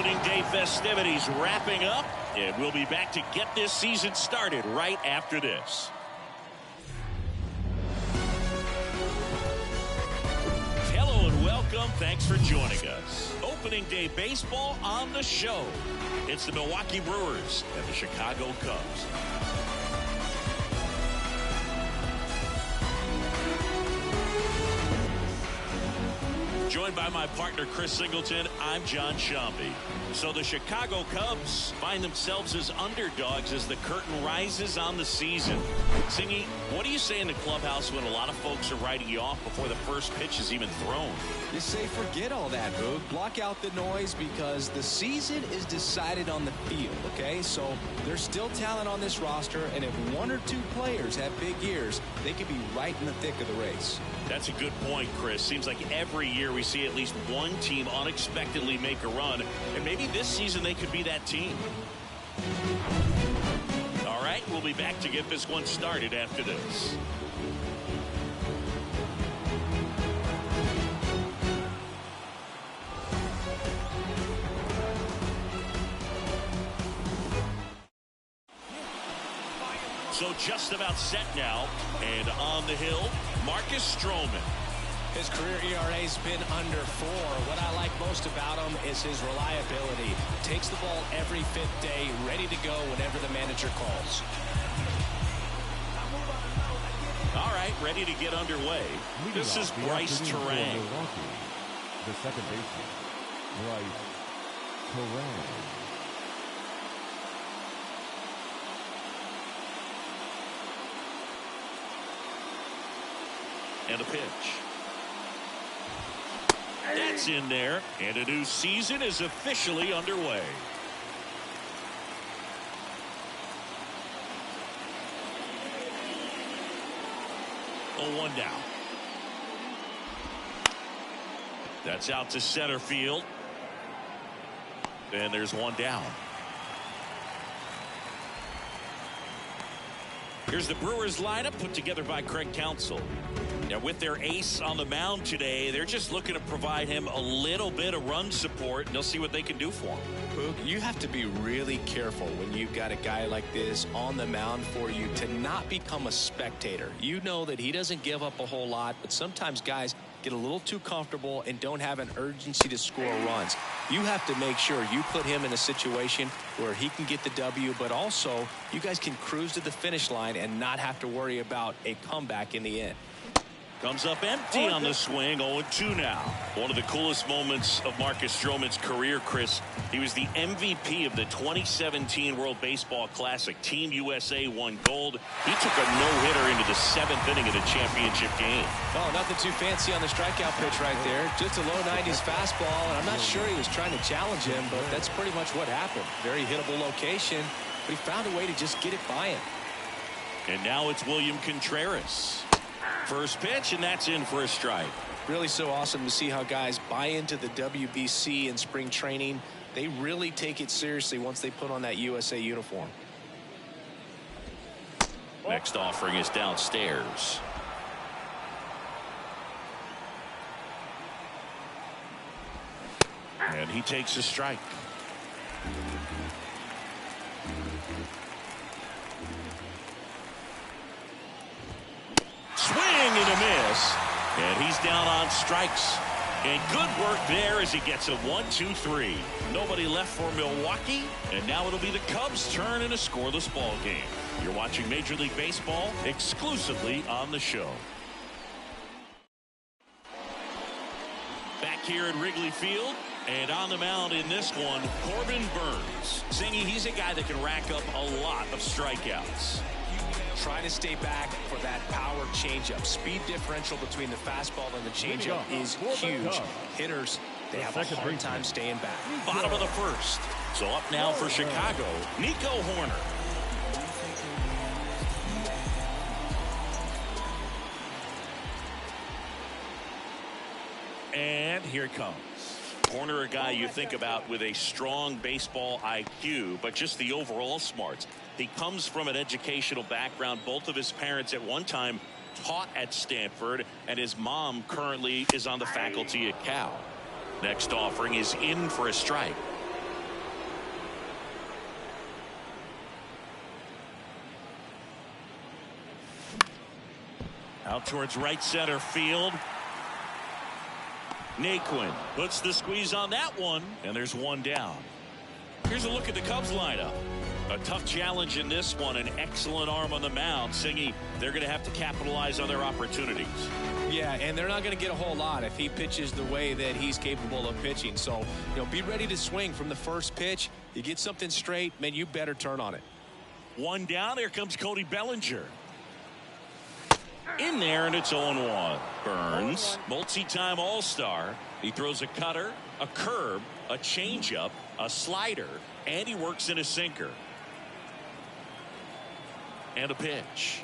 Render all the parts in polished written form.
Opening day festivities wrapping up, and we'll be back to get this season started right after this. Hello and welcome. Thanks for joining us. Opening day baseball on the show. It's the Milwaukee Brewers and the Chicago Cubs. Joined by my partner, Chris Singleton, I'm John Shambi. So the Chicago Cubs find themselves as underdogs as the curtain rises on the season. Singy, what do you say in the clubhouse when a lot of folks are writing you off before the first pitch is even thrown? You say forget all that, Boog. Block out the noise because the season is decided on the field, okay? So there's still talent on this roster, and if one or two players have big years, they could be right in the thick of the race. That's a good point, Chris. Seems like every year we see at least one team unexpectedly make a run, and maybe this season they could be that team. All right, we'll be back to get this one started after this. So just about set now, and on the hill, Marcus Stroman. His career ERA's been under 4. What I like most about him is his reliability. Takes the ball every 5th day, ready to go whenever the manager calls. All right, ready to get underway. This is Bryce Terang. The second baseman, Bryce Terang. And a pitch. That's in there, and a new season is officially underway. Oh, 1 down. That's out to center field. And there's 1 down. Here's the Brewers lineup put together by Craig Counsell. Now, with their ace on the mound today, they're just looking to provide him a little bit of run support, and they'll see what they can do for him. You have to be really careful when you've got a guy like this on the mound for you to not become a spectator. You know that he doesn't give up a whole lot, but sometimes guys get a little too comfortable and don't have an urgency to score runs. You have to make sure you put him in a situation where he can get the W, but also you guys can cruise to the finish line and not have to worry about a comeback in the end. Comes up empty on the swing. 0-2 now. One of the coolest moments of Marcus Stroman's career, Chris. He was the MVP of the 2017 World Baseball Classic. Team USA won gold. He took a no-hitter into the 7th inning of the championship game. Oh, nothing too fancy on the strikeout pitch right there. Just a low 90s fastball, and I'm not sure he was trying to challenge him, but that's pretty much what happened. Very hittable location, but he found a way to just get it by him. And now it's William Contreras. First pitch, and that's in for a strike. Really so awesome to see how guys buy into the WBC in spring training. They really take it seriously once they put on that USA uniform. Next offering is downstairs. And he takes a strike. Swing and a miss, and he's down on strikes. And good work there as he gets a 1-2-3. Nobody left for Milwaukee, and now it'll be the Cubs' turn in a scoreless ball game. You're watching Major League Baseball exclusively on the show. Back here at Wrigley Field, and on the mound in this one, Corbin Burnes. Zingy, he's a guy that can rack up a lot of strikeouts. Try to stay back for that power changeup. Speed differential between the fastball and the changeup is huge. Hitters, they have a hard time staying back. Bottom of the first. So up now for Chicago, Nico Horner. And here it comes. Horner, a guy you think about with a strong baseball IQ, but just the overall smarts. He comes from an educational background. Both of his parents at one time taught at Stanford, and his mom currently is on the faculty at Cal. Next offering is in for a strike. Out towards right center field. Naquin puts the squeeze on that one, and there's one down. Here's a look at the Cubs lineup. A tough challenge in this one. An excellent arm on the mound. Singy, they're going to have to capitalize on their opportunities. Yeah, and they're not going to get a whole lot if he pitches the way that he's capable of pitching. So, be ready to swing from the first pitch. You get something straight, man, you better turn on it. One down. Here comes Cody Bellinger. In there, and it's 0-1. Burns, multi-time All-Star. He throws a cutter, a curve, a changeup, a slider, and he works in a sinker. And a pitch.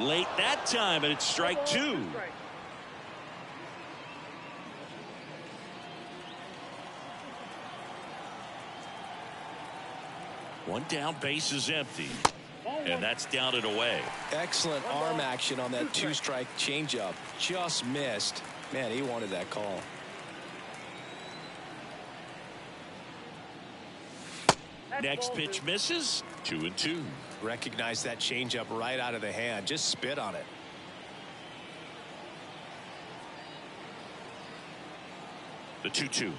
Late that time, and it's strike two. One down, base is empty. And that's down and away. Excellent arm action on that two-strike changeup. Just missed. Man, he wanted that call. Next pitch misses. 2-2. Recognize that changeup right out of the hand. Just spit on it. The 2-2.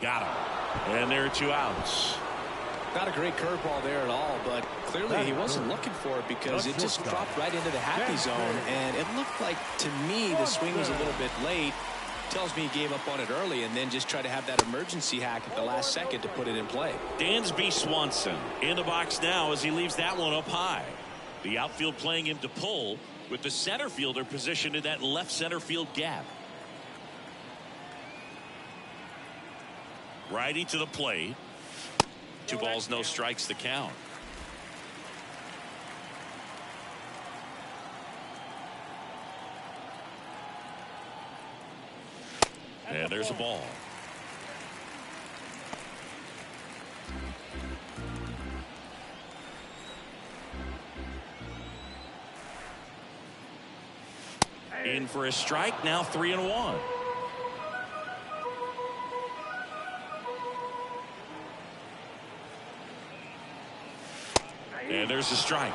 Got him. And there are 2 outs. Not a great curveball there at all, but clearly he wasn't looking for it because it just dropped right into the happy zone, and it looked like, to me, the swing was a little bit late. Tells me he gave up on it early and then just tried to have that emergency hack at the last second to put it in play. Dansby Swanson in the box now as he leaves that one up high. The outfield playing him to pull with the center fielder positioned in that left center field gap. Righty to the plate. 2 balls, no strikes, the count. And there's a ball. In for a strike, now 3-1. And there's a strike.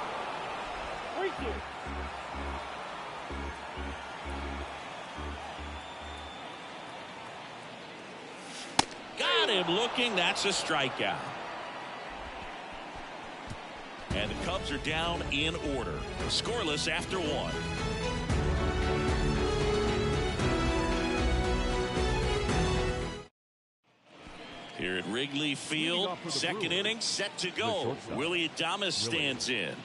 Got him looking. That's a strikeout. And the Cubs are down in order. Scoreless after 1. Here at Wrigley Field, second inning set to go. Willie Adames stands in.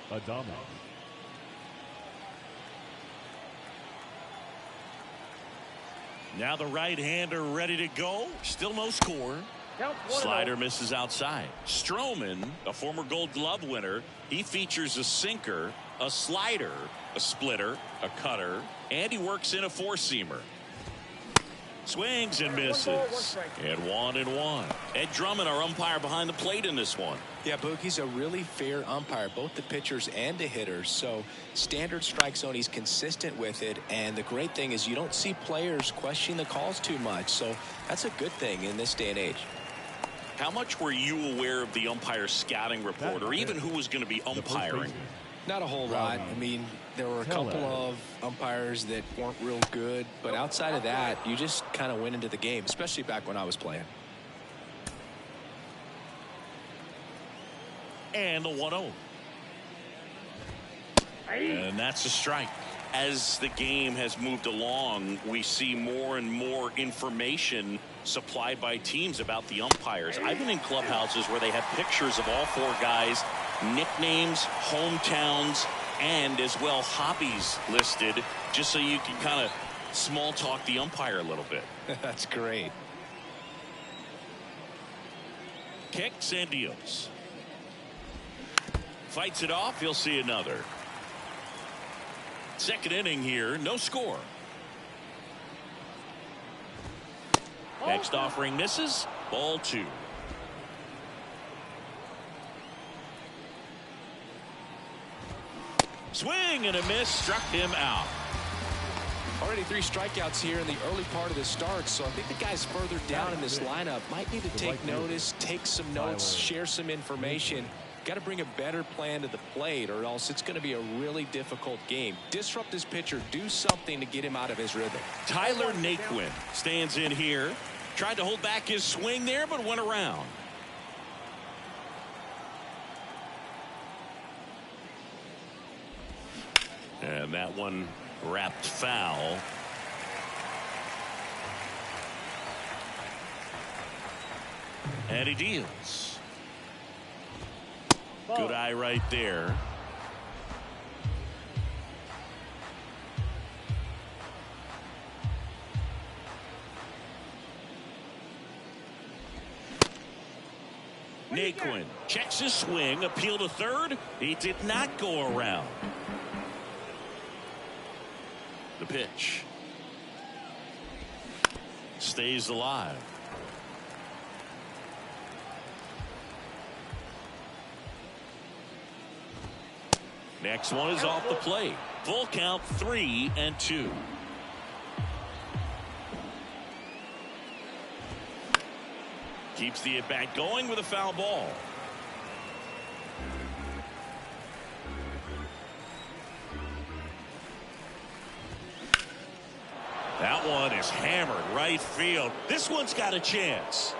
Now the right-hander ready to go. Still no score. Slider misses outside. Stroman, a former Gold Glove winner, he features a sinker, a slider, a splitter, a cutter, and he works in a four-seamer. Swings and misses. And 1-1. Ed Drummond, our umpire behind the plate in this one. Yeah, Boog, he's a really fair umpire, both the pitchers and the hitters. So standard strike zone, he's consistent with it. And the great thing is you don't see players questioning the calls too much. So that's a good thing in this day and age. How much were you aware of the umpire scouting report, or even who was going to be umpiring? Not a whole lot. I mean, there were a couple of umpires that weren't real good, but outside of that, you just kind of went into the game, especially back when I was playing. And the 1-0. And that's a strike. As the game has moved along, we see more and more information supplied by teams about the umpires. I've been in clubhouses where they have pictures of all four guys, nicknames, hometowns, and as well hobbies listed, just so you can kind of small talk the umpire a little bit. That's great. Kicks and deals. Fights it off. He'll see another. Second inning here, no score. Next offering misses. Ball 2. Swing and a miss, struck him out. Already 3 strikeouts here in the early part of the start, so I think the guys further down in this lineup might need to take notice, take some notes, share some information. got to bring a better plan to the plate, or else it's going to be a really difficult game. Disrupt this pitcher. Do something to get him out of his rhythm. Tyler Naquin stands in here. Tried to hold back his swing there, but went around. And that one wrapped foul. And he deals. Good eye right there. Naquin checks his swing, appeal to third. He did not go around. The pitch stays alive. Next one is off the plate. Full count, 3-2. Keeps the at-bat going with a foul ball. That one is hammered right field. This one's got a chance.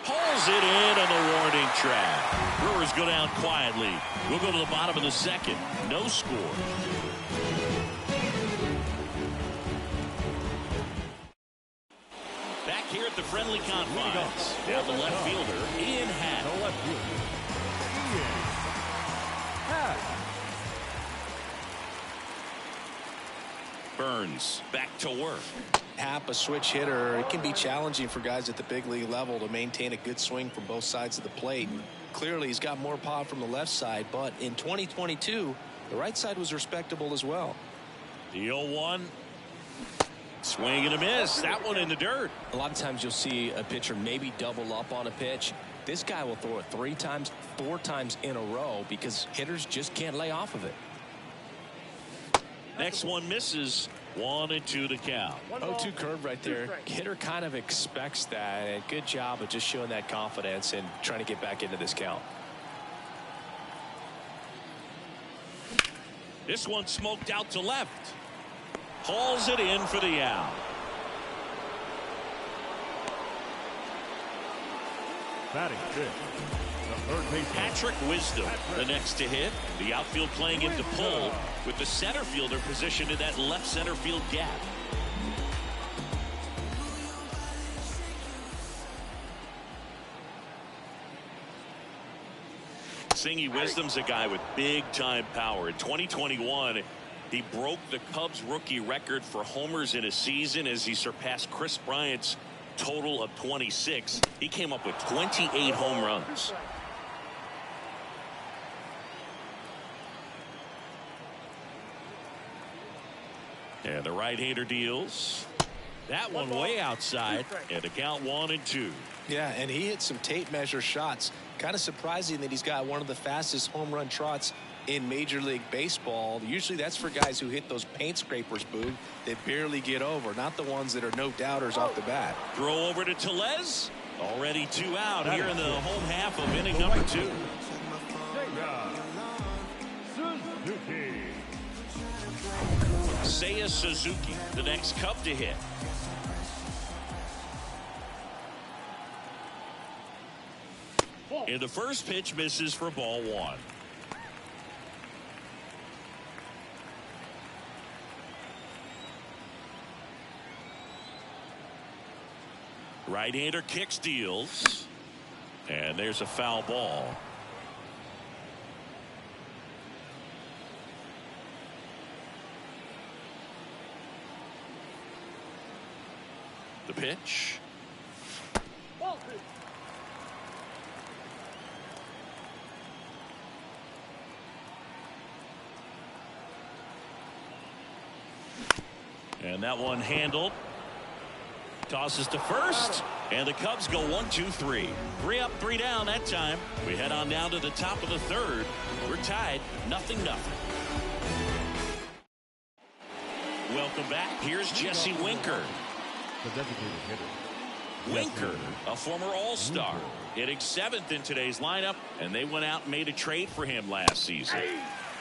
Pulls it in on the warning track. Brewers go down quietly. We'll go to the bottom of the second. No score. Back here at the friendly confines. Now the left fielder, Ian Happ. The left fielder, Ian Happ. Burns back to work. Happ, a switch hitter. It can be challenging for guys at the big league level to maintain a good swing from both sides of the plate. Clearly, he's got more pop from the left side, but in 2022, the right side was respectable as well. The 0-1. Swing and a miss. That one in the dirt. A lot of times you'll see a pitcher maybe double up on a pitch. This guy will throw it 3 times, 4 times in a row because hitters just can't lay off of it. Next one misses. 1-2 the count. 0-2 curve right there. Hitter kind of expects that, and good job of just showing that confidence and trying to get back into this count. This one smoked out to left. Hauls it in for the out. Batting fifth, the third baseman, Patrick Wisdom, the next to hit. The outfield playing into pull with the center fielder positioned in that left center field gap. Singy Wisdom's a guy with big time power. In 2021, he broke the Cubs rookie record for homers in a season as he surpassed Chris Bryant's total of 26. He came up with 28 home runs. And the right-hander deals. That one way outside. And the count 1-2. Yeah, and he hit some tape measure shots. Kind of surprising that he's got one of the fastest home run trots in Major League Baseball. Usually that's for guys who hit those paint scrapers, Boog, that barely get over, not the ones that are no doubters off the bat. Throw over to Tellez. Already 2 out here in the home half of inning number 2. Seiya Suzuki, the next Cub to hit. And the first pitch misses for ball 1. Right-hander kicks, deals. And there's a foul ball. The pitch. And that one handled. Tosses to first. And the Cubs go 1-2-3. 3 up, 3 down that time. We head on down to the top of the third. We're tied 0-0. Welcome back. Here's Jesse Winker. the designated hitter, Winker, a former All-Star, hitting 7th in today's lineup, and they went out and made a trade for him last season.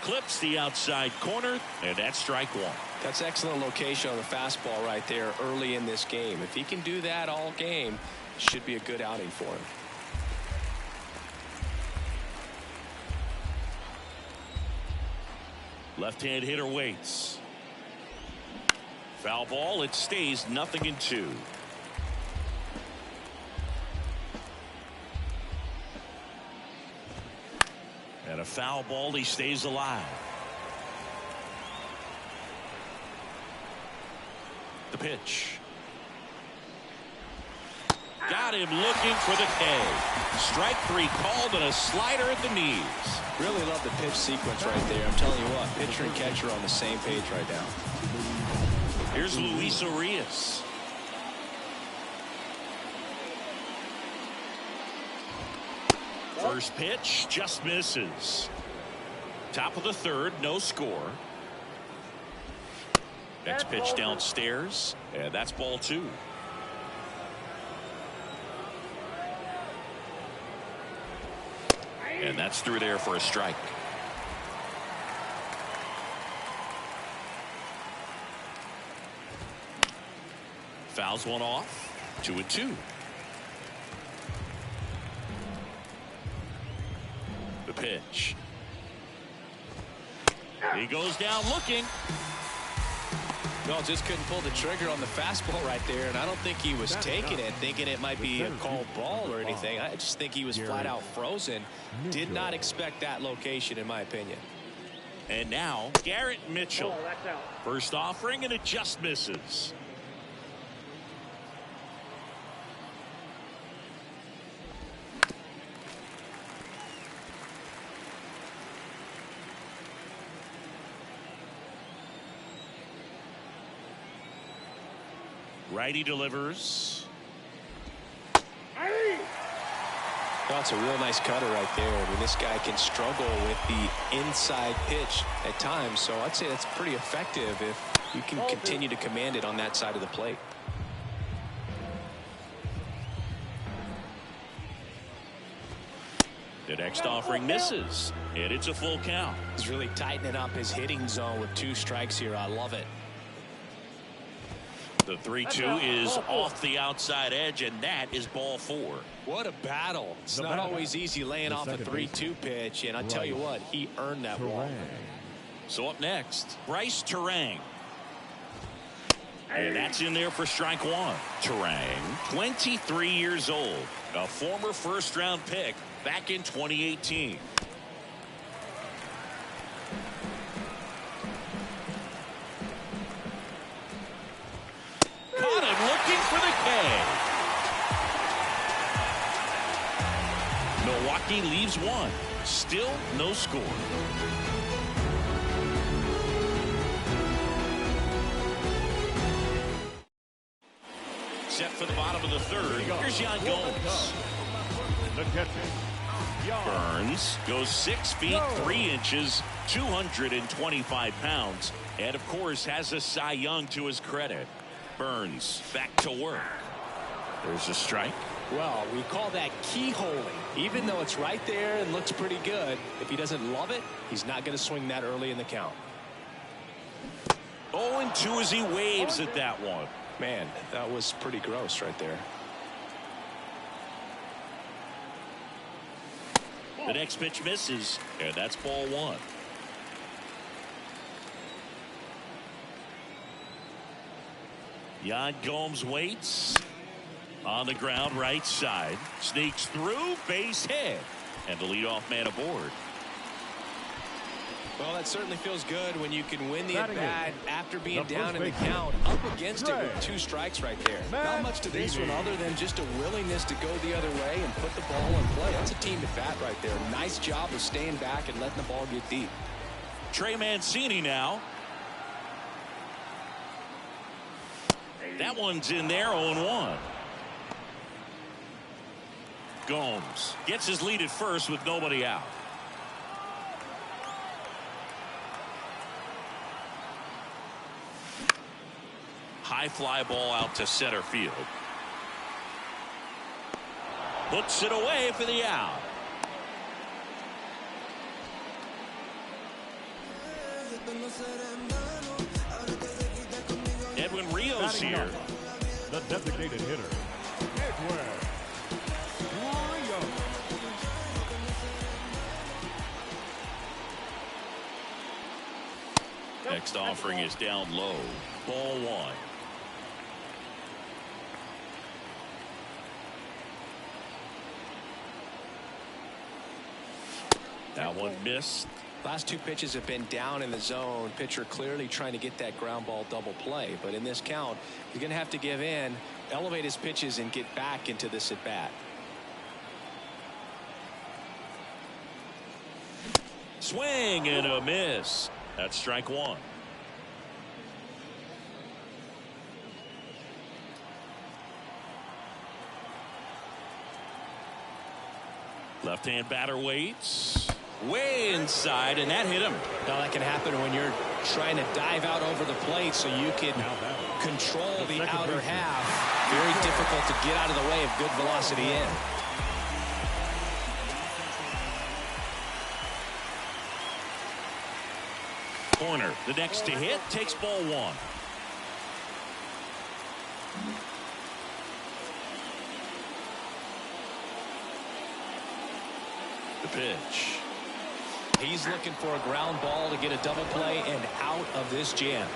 Clips the outside corner, and that's strike one. That's excellent location on the fastball right there early in this game. If he can do that all game, it should be a good outing for him. Left-hand hitter waits. Foul ball. It stays 0-2. And a foul ball. He stays alive. The pitch. Got him looking for the K. Strike 3 called and a slider at the knees. Really love the pitch sequence right there. I'm telling you what, pitcher and catcher are on the same page right now. Here's Luis Urias. First pitch just misses. Top of the third, no score. Next pitch downstairs, and that's ball 2. And that's through there for a strike. Fouls one off. 2-2. The pitch. He goes down looking. No, just couldn't pull the trigger on the fastball right there, and I don't think he was taking it, thinking it might be a called ball or anything. I just think he was flat out frozen. Did not expect that location, in my opinion. And now Garrett Mitchell. First offering, and it just misses. Righty delivers. That's a real nice cutter right there. I mean, this guy can struggle with the inside pitch at times, so I'd say that's pretty effective if you can continue to command it on that side of the plate. The next offering misses, and it's a full count. He's really tightening up his hitting zone with 2 strikes here. I love it. The 3-2 is off the outside edge, and that is ball 4. What a battle. It's not always easy laying off a 3-2 pitch, and I tell you what, he earned that ball. So up next, Bryce Terang. And that's in there for strike 1. Terang, 23 years old, a former first-round pick back in 2018. Caught him looking for the K. Milwaukee leaves 1. Still no score. Set for the bottom of the third. Here's Yan Gomes. The catcher, Burns goes 6 feet 3 inches, 225 pounds, and of course has a Cy Young to his credit. Burns back to work. There's a strike. Well, we call that keyholing. Even though it's right there and looks pretty good, if he doesn't love it, he's not going to swing that early in the count. 0-2 as he waves at that one. Man, that was pretty gross right there. The next pitch misses, and that's ball 1. Yan Gomes waits on the ground right side, sneaks through, base hit, and the leadoff man aboard. Well, that certainly feels good when you can win the at-bat after being down in the count, up against it with 2 strikes right there. Not much to this one other than just a willingness to go the other way and put the ball in play. That's a team at bat right there. Nice job of staying back and letting the ball get deep. Trey Mancini now. That one's in there, 0-1. Gomes gets his lead at first with nobody out. High fly ball out to center field. Puts it away for the out. Edwin Rios here. The designated hitter, Edwin Rios. Next offering is down low. Ball 1. That one missed. Last 2 pitches have been down in the zone. Pitcher clearly trying to get that ground ball double play. But in this count, he's going to have to give in, elevate his pitches, and get back into this at bat. Swing and a miss. That's strike 1. Left-hand batter waits. Way inside, and that hit him. Now that can happen when you're trying to dive out over the plate so you can control the outer half. Very difficult to get out of the way of good velocity in. Corner, the next to hit, takes ball 1. The pitch. He's looking for a ground ball to get a double play and out of this jam.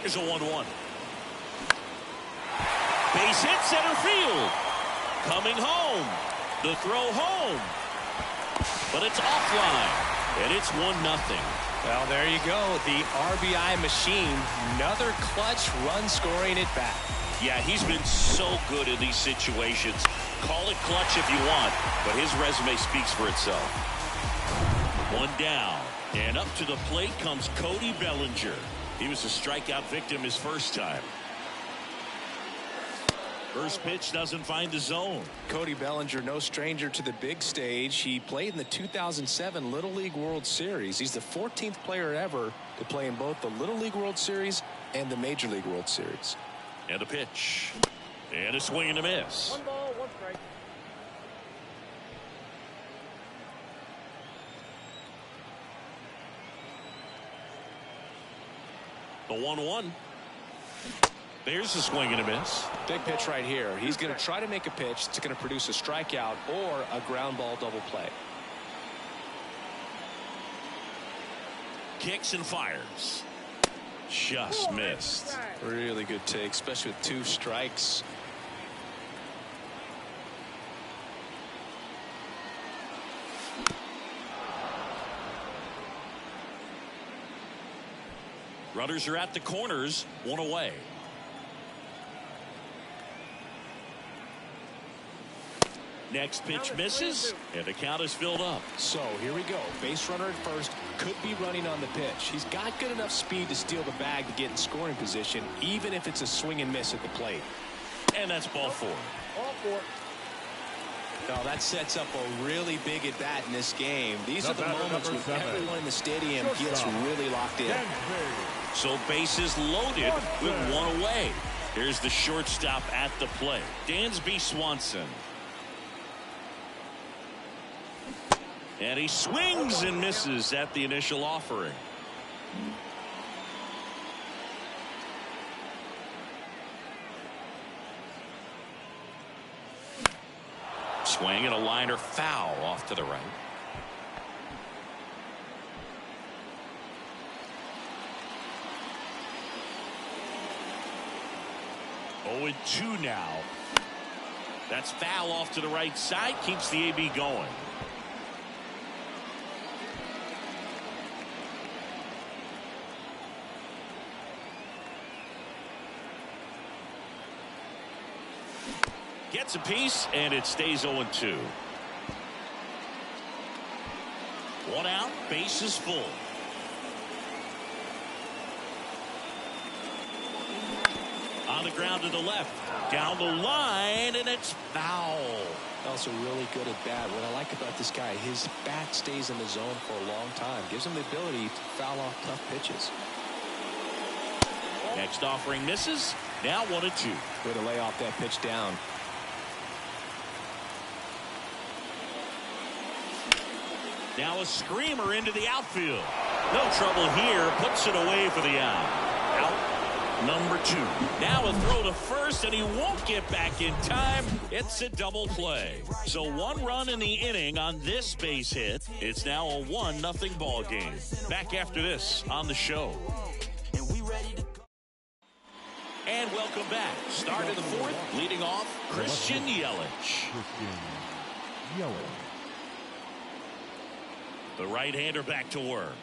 Here's a 1-1. Base hit, center field. Coming home. The throw home. But it's offline. And it's 1-0. Well, there you go. The RBI machine. Another clutch run scoring at bat. Yeah, he's been so good in these situations. Call it clutch if you want, but his resume speaks for itself. 1 down, and up to the plate comes Cody Bellinger. He was a strikeout victim his first time. First pitch doesn't find the zone. Cody Bellinger, no stranger to the big stage. He played in the 2007 Little League World Series. He's the 14th player ever to play in both the Little League World Series and the Major League World Series. And a pitch. And a swing and a miss. 1 ball, 1 strike. The 1-1. There's a swing and a miss. Big pitch right here. He's going to try to make a pitch that's going to produce a strikeout or a ground ball double play. Kicks and fires. Just missed. Really good take, especially with 2 strikes. Runners are at the corners, 1 away. Next pitch misses, and the count is filled up. So here we go. Base runner at first, could be running on the pitch. He's got good enough speed to steal the bag to get in scoring position, even if it's a swing and miss at the plate. And that's ball 4. Ball 4. Now that sets up a really big at bat in this game. These are the moments when everyone in the stadium gets really locked in. So bases loaded with 1 away. Here's the shortstop at the plate, Dansby Swanson. And he swings and misses at the initial offering. Swing and a liner foul off to the right. Oh, and 2 now. That's foul off to the right side. Keeps the AB going. Gets a piece, and it stays 0-2. 1 out, bases full. On the ground to the left, down the line, and it's foul. Also really good at bat. What I like about this guy, his bat stays in the zone for a long time. Gives him the ability to foul off tough pitches. Next offering misses, Now 1-2. Way to lay off that pitch down. Now a screamer into the outfield. No trouble here. Puts it away for the out. Out number 2. Now a throw to first, and he won't get back in time. It's a double play. So 1 run in the inning on this base hit. It's now a 1-0 ball game. Back after this on the show. And welcome back. Start of the 4th. Leading off, Christian Yelich. The right-hander back to work.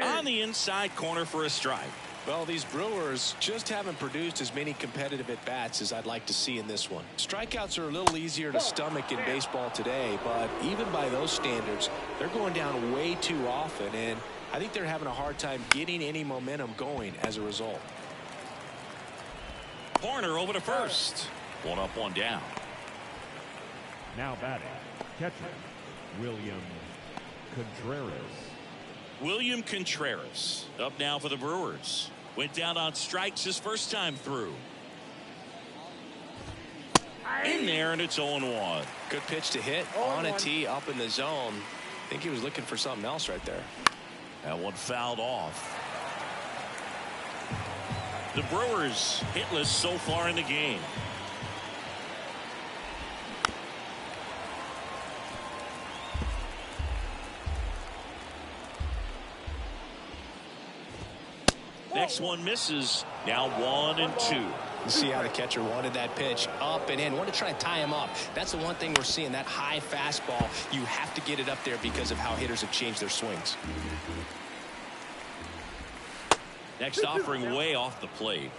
On the inside corner for a strike. Well, these Brewers just haven't produced as many competitive at-bats as I'd like to see in this one. Strikeouts are a little easier to stomach in baseball today, but even by those standards, they're going down way too often, and I think they're having a hard time getting any momentum going as a result. Corner over to first. 1 up, 1 down. Now batting, catcher, William Contreras. William Contreras up now for the Brewers. Went down on strikes his first time through. In there, and it's 0-1. Good pitch to hit on a tee up in the zone. I think he was looking for something else right there. That one fouled off. The Brewers hitless so far in the game. Next one misses. Now 1-2. You see how the catcher wanted that pitch up and in. Wanted to try and tie him up. That's the one thing we're seeing, that high fastball. You have to get it up there because of how hitters have changed their swings. Next offering way off the plate.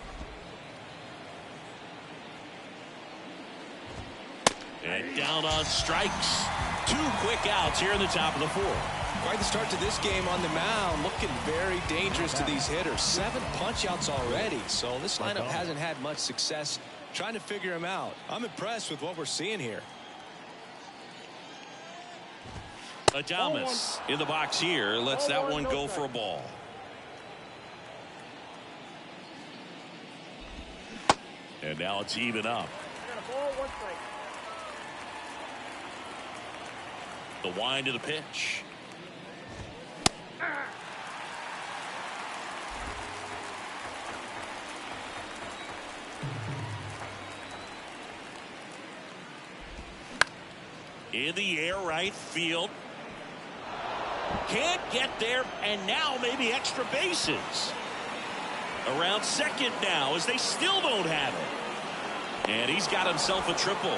And down on strikes. 2 quick outs here in the top of the 4th. Quite the start to this game on the mound. Looking very dangerous to these hitters. 7 punch-outs already. So this lineup hasn't had much success trying to figure him out. I'm impressed with what we're seeing here. Adames in the box here. Lets that one go for a ball. And now it's even up. The wind of the pitch. In the air, right field. Can't get there, and now maybe extra bases. Around second now as they still don't have it. And he's got himself a triple.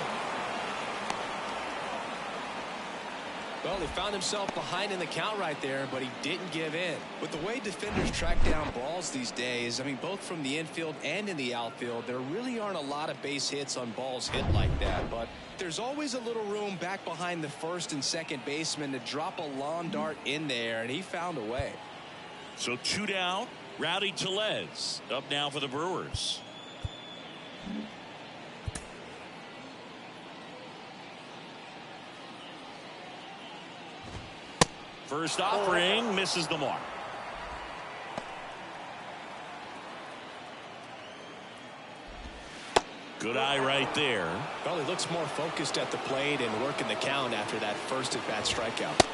Well, he found himself behind in the count right there, but he didn't give in. With the way defenders track down balls these days, I mean, both from the infield and in the outfield, there really aren't a lot of base hits on balls hit like that. But there's always a little room back behind the first and second baseman to drop a lawn dart in there, and he found a way. So 2 down. Rowdy Tellez up now for the Brewers. First offering misses the mark. Good eye right there. Well, he looks more focused at the plate and working the count after that first at-bat strikeout.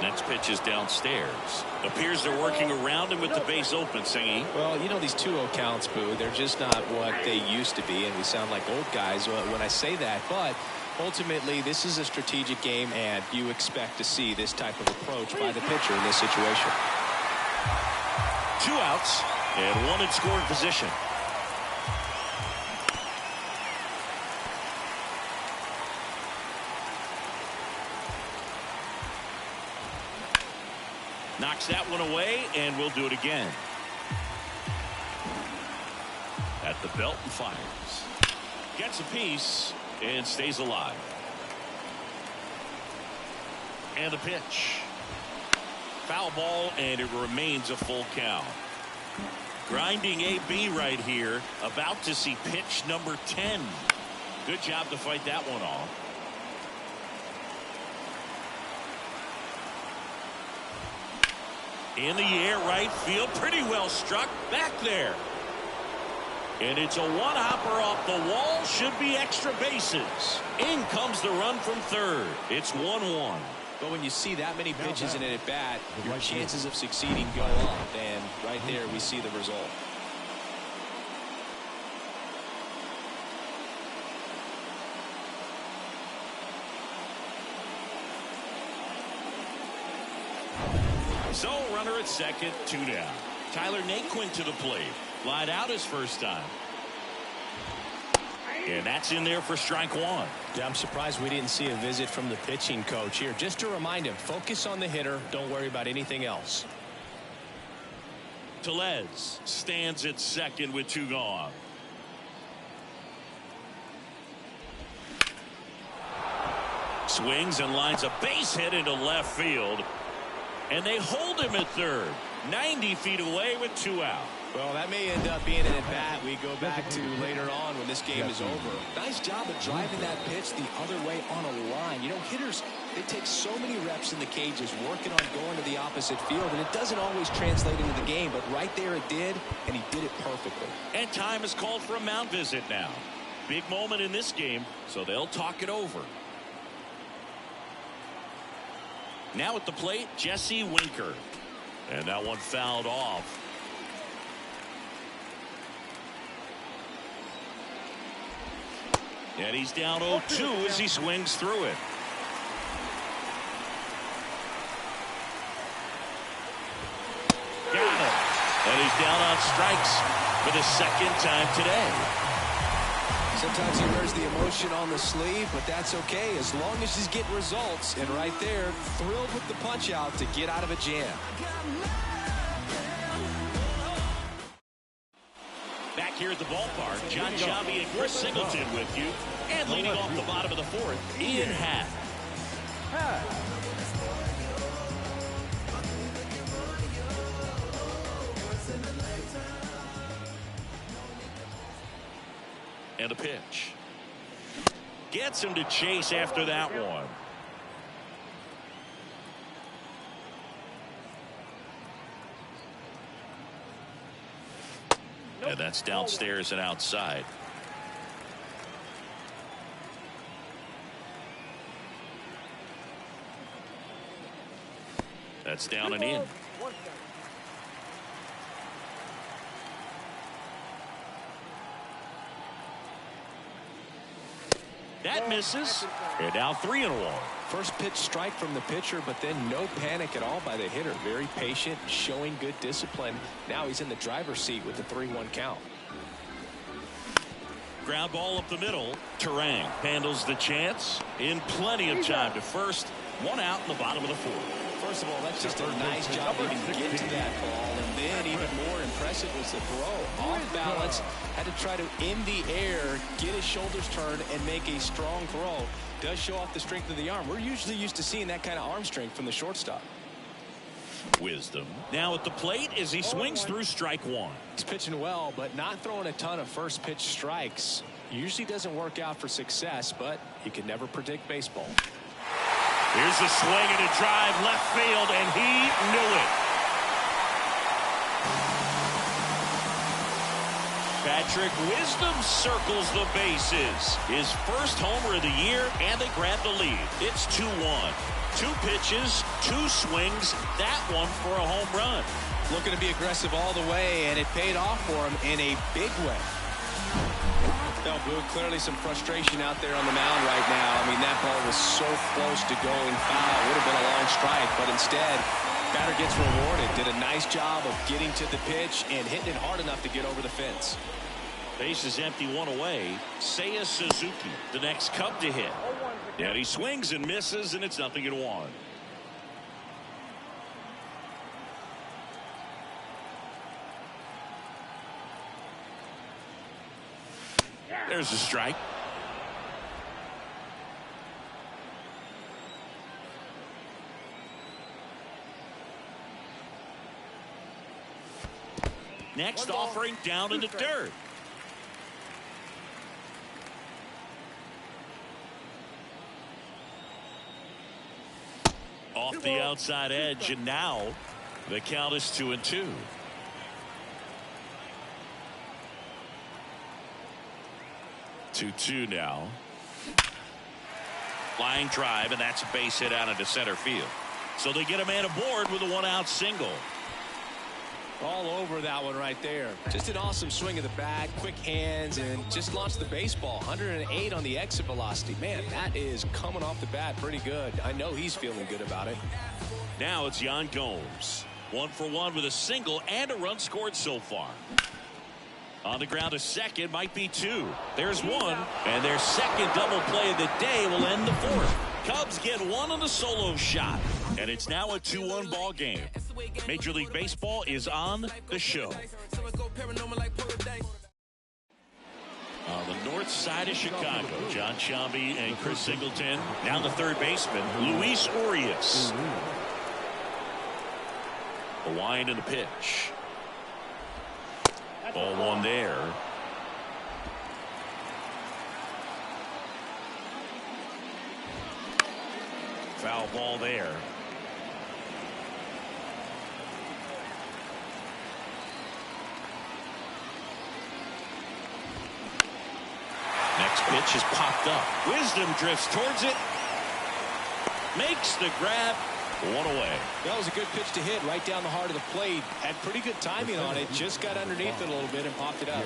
Next pitch is downstairs. Appears they're working around him with the base open, Singy. Well, you know, these 2-0 counts, Boo, they're just not what they used to be, and we sound like old guys when I say that. But ultimately, this is a strategic game, and you expect to see this type of approach by the pitcher in this situation. 2 outs and 1 in scoring position. Knocks that one away, and we'll do it again. At the belt and fires. Gets a piece and stays alive. And the pitch. Foul ball, and it remains a full count. Grinding AB right here. About to see pitch number 10. Good job to fight that one off. In the air, right field. Pretty well struck. Back there. And it's a one-hopper off the wall. Should be extra bases. In comes the run from third. It's 1-1. But when you see that many pitches in an at-bat, your chances of succeeding go up. And right there, we see the result. So, runner at second, 2 down. Tyler Naquin to the plate. Lied out his first time. And that's in there for strike one. Yeah, I'm surprised we didn't see a visit from the pitching coach here. Just to remind him, focus on the hitter. Don't worry about anything else. Tellez stands at second with 2 gone. Swings and lines a base hit into left field. And they hold him at third. 90 feet away with 2 out. Well, that may end up being an at-bat we go back to later on when this game is over. Nice job of driving that pitch the other way on a line. You know, hitters, they take so many reps in the cages working on going to the opposite field, and it doesn't always translate into the game, but right there it did, and he did it perfectly. And time is called for a mound visit now. Big moment in this game, so they'll talk it over. Now at the plate, Jesse Winker. And that one fouled off. And he's down 0-2 as he swings through it. Got it. And he's down on strikes for the second time today. Sometimes he wears the emotion on the sleeve, but that's okay as long as he's getting results. And right there, thrilled with the punch out to get out of a jam. Back here at the ballpark, John Sciambi and Chris Singleton with you. And leading off the bottom of the fourth, Ian Happ. And a pitch. Gets him to chase after that one. And that's downstairs and outside. That's down and in. That misses. And now 3-1. First pitch strike from the pitcher, but then no panic at all by the hitter. Very patient, showing good discipline. Now he's in the driver's seat with the 3-1 count. Ground ball up the middle. Terang handles the chance in plenty of time to first. 1 out in the bottom of the fourth. First of all, that's just a nice job even to get to that ball. And then even more impressive was the throw. Off balance, had to try to, in the air, get his shoulders turned and make a strong throw. Does show off the strength of the arm. We're usually used to seeing that kind of arm strength from the shortstop. Wisdom now at the plate as he swings through strike one. He's pitching well, but not throwing a ton of first pitch strikes. Usually doesn't work out for success, but you can never predict baseball. Here's a swing and a drive left field, and he knew it. Patrick Wisdom circles the bases. His first homer of the year, and they grab the lead. It's 2-1. 2 pitches, 2 swings, that one for a home run. Looking to be aggressive all the way, and it paid off for him in a big way. No, Boo, clearly some frustration out there on the mound right now. I mean, that ball was so close to going foul. Would have been a long strike, but instead, batter gets rewarded. Did a nice job of getting to the pitch and hitting it hard enough to get over the fence. Base is empty, 1 away. Seiya Suzuki, the next Cub to hit. And he swings and misses, and it's 0-1. There's a strike. Next offering down in the dirt. Off the outside edge, and now the count is 2-2. 2-2 now. Line drive, and that's a base hit out into center field. So they get a man aboard with a one-out single. All over that one right there. Just an awesome swing of the bat, quick hands, and just launched the baseball. 108 on the exit velocity. Man, that is coming off the bat pretty good. I know he's feeling good about it. Now it's Yan Gomes. 1 for 1 with a single and a run scored so far. On the ground to second, might be 2. There's 1, and their second double play of the day will end the 4th. Cubs get 1 on the solo shot, and it's now a 2-1 ball game. Major League Baseball is on the show. On the north side of Chicago, John Shambi and Chris Singleton. Now the third baseman, Luis Urias. The wind and the pitch. Ball 1 there. Foul ball there. Next pitch is popped up. Wisdom drifts towards it. Makes the grab. 1 away. That was a good pitch to hit right down the heart of the plate. Had pretty good timing on it. Just got underneath it a little bit and popped it up.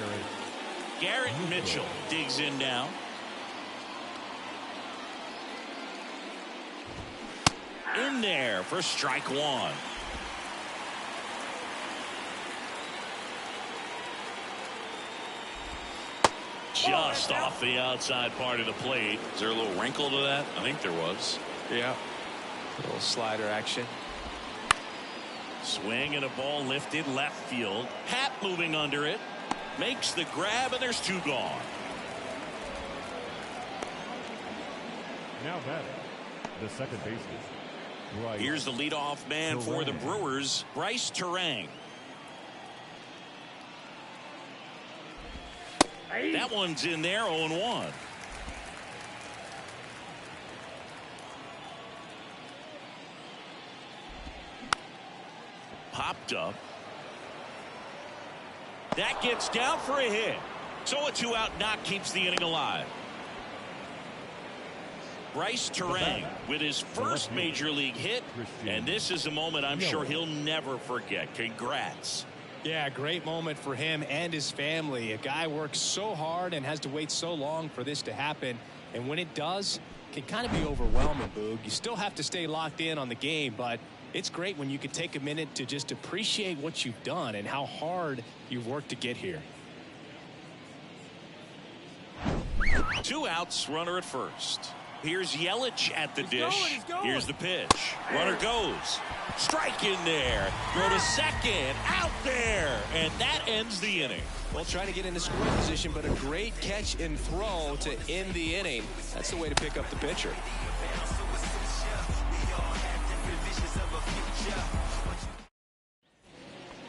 Garrett Mitchell digs in now. In there for strike 1. Just off the outside part of the plate. Is there a little wrinkle to that? I think there was. Yeah. A little slider action. Swing and a ball lifted left field. Happ moving under it. Makes the grab, and there's 2 gone. Now batting, the second baseman. Right. Here's the leadoff man for the Brewers, Bryce Terang. That one's in there, 0-1. Popped up. That gets down for a hit. So a 2-out knock keeps the inning alive. Bryce Terang with his first major league hit, and this is a moment I'm sure he'll never forget. Congrats. Yeah, great moment for him and his family. A guy works so hard and has to wait so long for this to happen, and when it does, it can kind of be overwhelming, Boog. You still have to stay locked in on the game, but it's great when you can take a minute to just appreciate what you've done and how hard you've worked to get here. 2 outs, runner at first. Here's Yelich at the dish. Here's the pitch. Runner goes. Strike in there. Go to second. Out there. And that ends the inning. Well, trying to get into scoring position, but a great catch and throw to end the inning. That's the way to pick up the pitcher.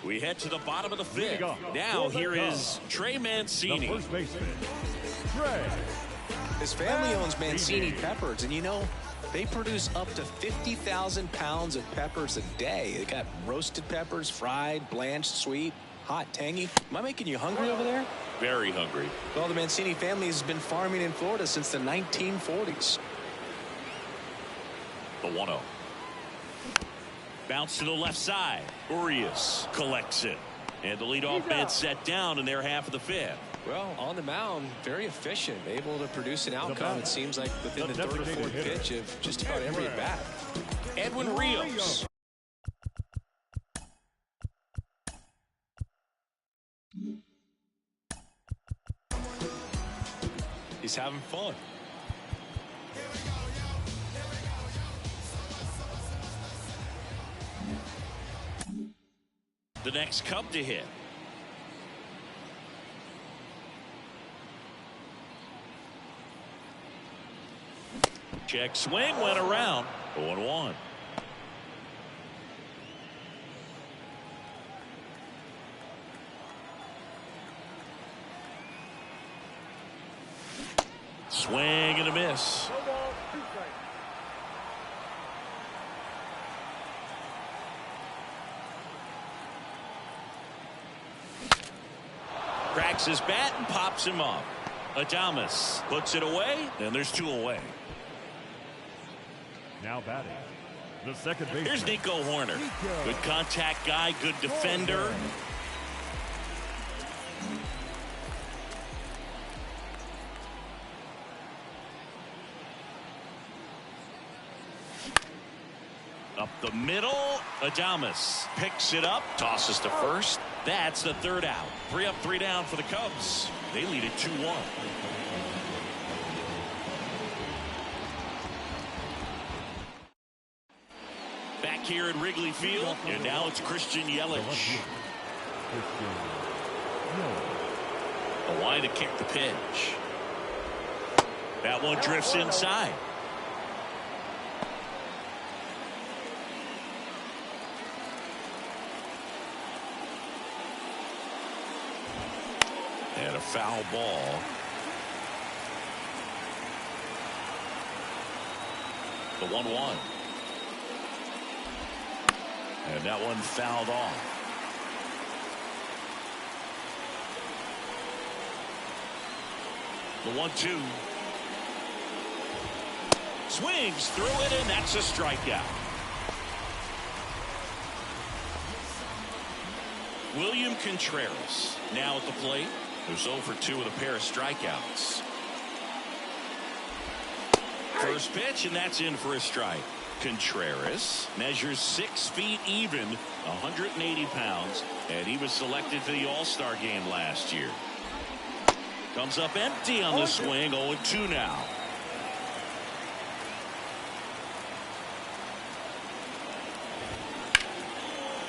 We head to the bottom of the 5th. Now here is Trey Mancini. The first baseman, Trey. His family owns Mancini Peppers, and you know, they produce up to 50,000 pounds of peppers a day. They got roasted peppers, fried, blanched, sweet, hot, tangy. Am I making you hungry over there? Very hungry. Well, the Mancini family has been farming in Florida since the 1940s. The 1-0. Bounce to the left side. Urias collects it. And the leadoff man set down in their half of the 5th. Well, on the mound, very efficient, able to produce an outcome, it seems like, within the 3rd or 4th pitch of just about every at bat. Edwin Rios. He's having fun. The next Cub to hit. Check swing, went around. 0-1. Swing and a miss. Cracks his bat and pops him up. Adames puts it away, and there's 2 away. Now batting, the second baseman. Here's Nico Horner. Good contact guy, good defender. Up the middle, Adames picks it up, tosses to first. That's the 3rd out. 3 up, 3 down for the Cubs. They lead it 2-1. Back here at Wrigley Field, and now it's Christian Yelich. A line to kick the pitch. That one drifts inside. And a foul ball. The 1-1. And that one fouled off. The 1-2. Swings through it, and that's a strikeout. William Contreras now at the plate. Who's 0 for 2 with a pair of strikeouts. First pitch, and that's in for a strike. Contreras measures 6 feet even, 180 pounds, and he was selected for the All-Star game last year. Comes up empty on the swing, 0-2 now.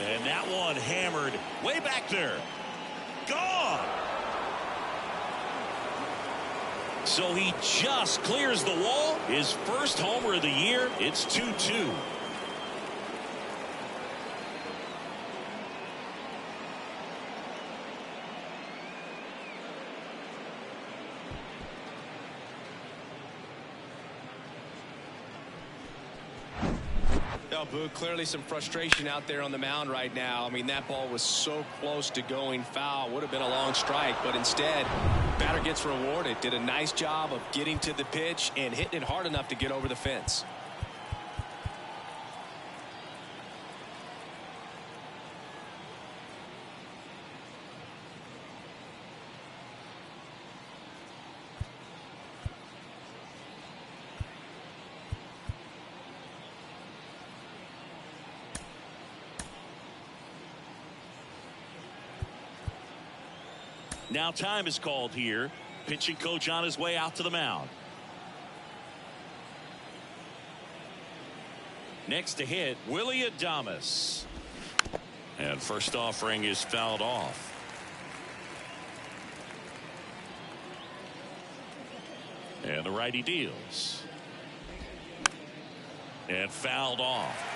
And that one hammered way back there. Gone! So he just clears the wall. His first homer of the year. It's 2-2. No, Boo, clearly some frustration out there on the mound right now. I mean, that ball was so close to going foul. Would have been a long strike, but instead, batter gets rewarded. Did a nice job of getting to the pitch and hitting it hard enough to get over the fence. Now time is called here. Pitching coach on his way out to the mound. Next to hit, Willy Adames. And first offering is fouled off. And the righty deals. And fouled off.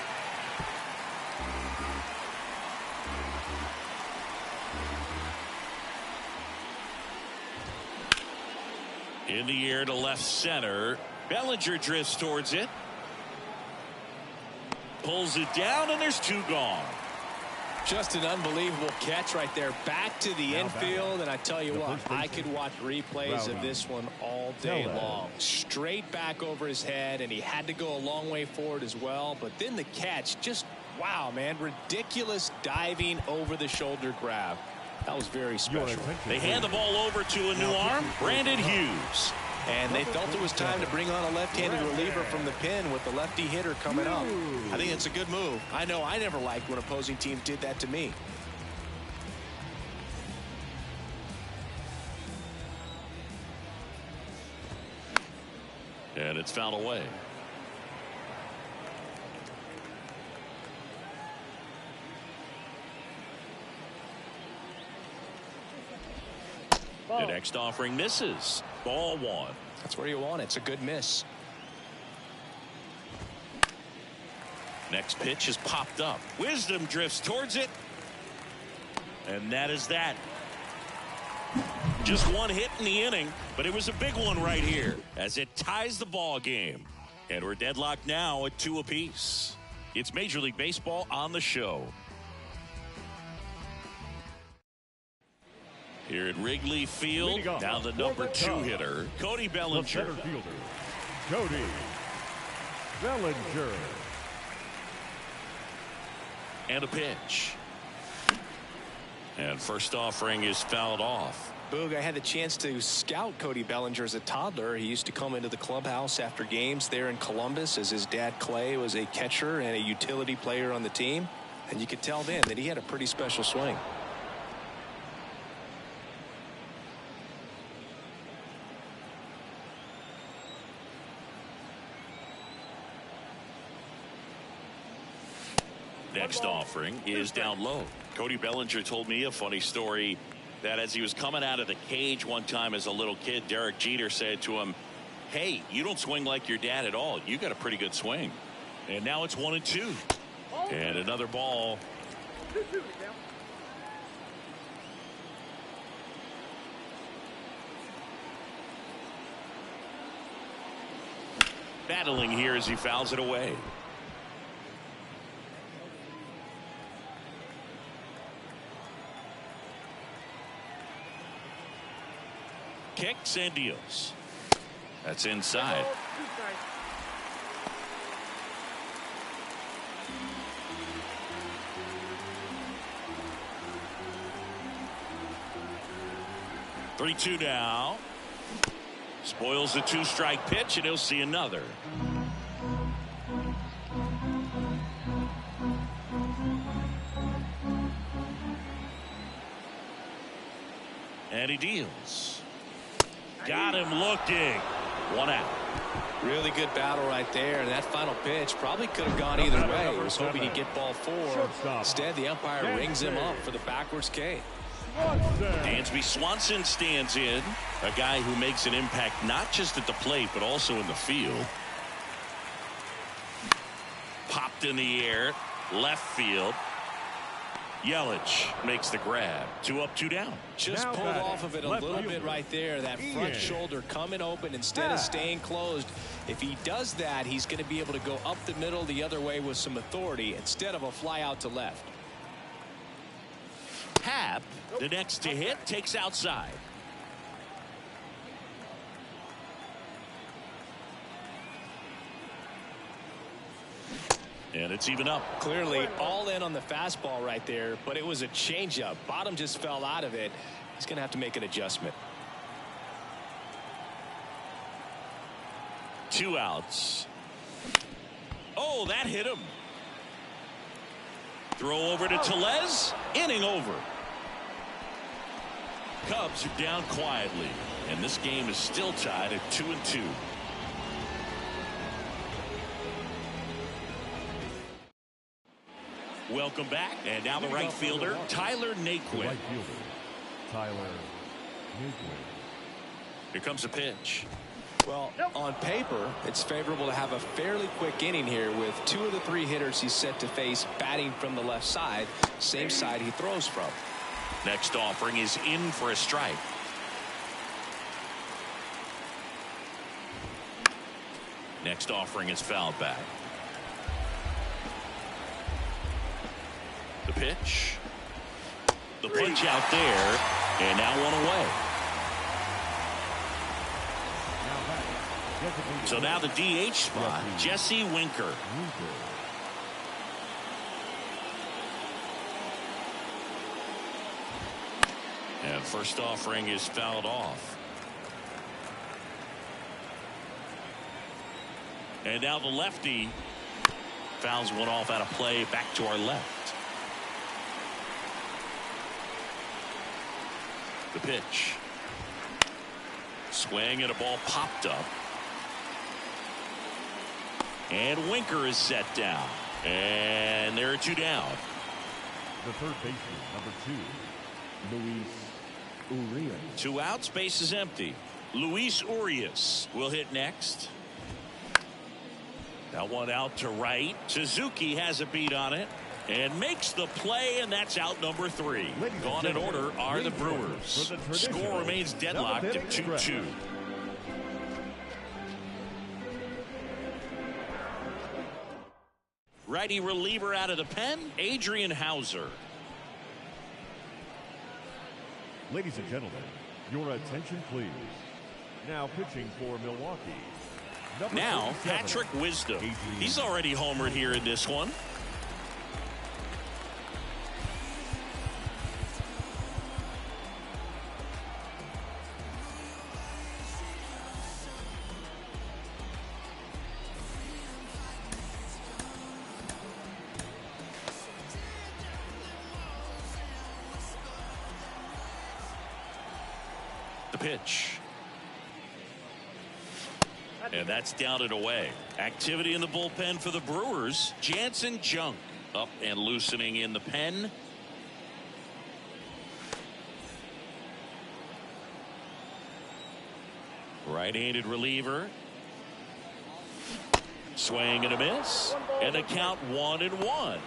In the air to left center. Bellinger drifts towards it. Pulls it down, and there's 2 gone. Just an unbelievable catch right there. Back to the infield, and I tell you what, I could watch replays of this one all day long. Straight back over his head, and he had to go a long way forward as well. But then the catch, just wow, man. Ridiculous diving over the shoulder grab. That was very special. They hand the ball over to a new arm, Brandon Hughes. And they felt it was time to bring on a left-handed reliever from the pen with the lefty hitter coming up. I think it's a good move. I know I never liked when opposing teams did that to me. And it's fouled away. The next offering misses. Ball 1. That's where you want it. It's a good miss. Next pitch is popped up. Wisdom drifts towards it. And that is that. Just one hit in the inning, but it was a big one right here as it ties the ball game. And we're deadlocked now at 2 apiece. It's Major League Baseball on the show. Here at Wrigley Field, now the number 2 hitter, Cody Bellinger. The center fielder, Cody Bellinger. And a pitch. And first offering is fouled off. Boog, I had the chance to scout Cody Bellinger as a toddler. He used to come into the clubhouse after games there in Columbus, as his dad Clay was a catcher and a utility player on the team. And you could tell then that he had a pretty special swing. Next offering is down low. Cody Bellinger told me a funny story that as he was coming out of the cage one time as a little kid, Derek Jeter said to him, "Hey, you don't swing like your dad at all. You got a pretty good swing." And now it's 1-2. And another ball. Battling here as he fouls it away. Kicks and deals. That's inside. Three-two now. Spoils the 2-strike pitch, and he'll see another. And he deals. Got him looking. 1 out. Really good battle right there. And that final pitch probably could have gone either way. He was hoping he'd get ball 4. Instead, the umpire rings him up for the backwards K. Dansby Swanson stands in. A guy who makes an impact not just at the plate, but also in the field. Popped in the air. Left field. Yelich makes the grab. 2 up, 2 down. Just pulled off of it a little bit right there. That front shoulder coming open instead of staying closed. If he does that, he's going to be able to go up the middle the other way with some authority instead of a fly out to left. Happ, the next to hit, takes outside. And it's even up. Clearly all in on the fastball right there, but it was a changeup. Bottom just fell out of it. He's going to have to make an adjustment. 2 outs. Oh, that hit him. Throw over to Tellez. Inning over. Cubs are down quietly, and this game is still tied at 2-2. Welcome back, and now the right fielder, Tyler Naquin. Right fielder, Tyler Naquin. Here comes a pitch. Well, on paper, it's favorable to have a fairly quick inning here with 2 of the 3 hitters he's set to face batting from the left side, same side he throws from. Next offering is in for a strike. Next offering is fouled back. The pitch. The punch out there, and now 1 away. So now the DH spot, Jesse Winker. And first offering is fouled off. And now the lefty fouls one off out of play back to our left. The pitch. Swing and a ball popped up. And Winker is set down. And there are 2 down. The third baseman, number 2, Luis Urias. 2 outs, base is empty. Luis Urias will hit next. That one out to right. Suzuki has a beat on it and makes the play, and that's out number 3. Gone in order are the Brewers. Score remains deadlocked at 2-2. Righty reliever out of the pen, Adrian Hauser. Ladies and gentlemen, your attention please. Now pitching for Milwaukee. Now, Patrick Wisdom. He's already homered here in this one. The pitch. And that's down and away. Activity in the bullpen for the Brewers. Jansen Junk up and loosening in the pen. Right-handed reliever. Swing and a miss. And the count 1-1.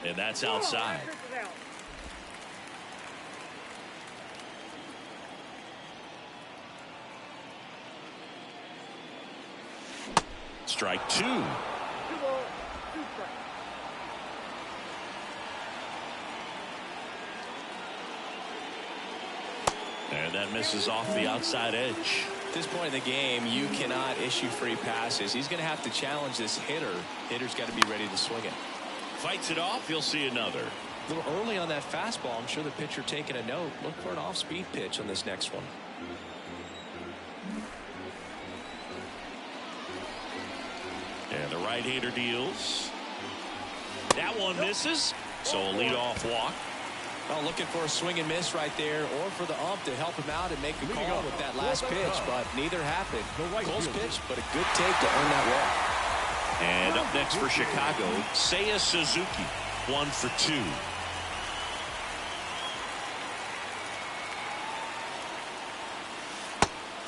And that's outside. Strike 2. And that misses off the outside edge. At this point in the game, you cannot issue free passes. He's going to have to challenge this hitter. Hitter's got to be ready to swing it. Fights it off. You'll see another. A little early on that fastball. I'm sure the pitcher taking a note. Look for an off-speed pitch on this next one. And the right-hander deals. That one misses. So a leadoff walk. Well, looking for a swing and miss right there, or for the ump to help him out and make a call with that last pitch, but neither happened. Close pitch, but a good take to earn that walk. And up next for Chicago, Seiya Suzuki, 1 for 2.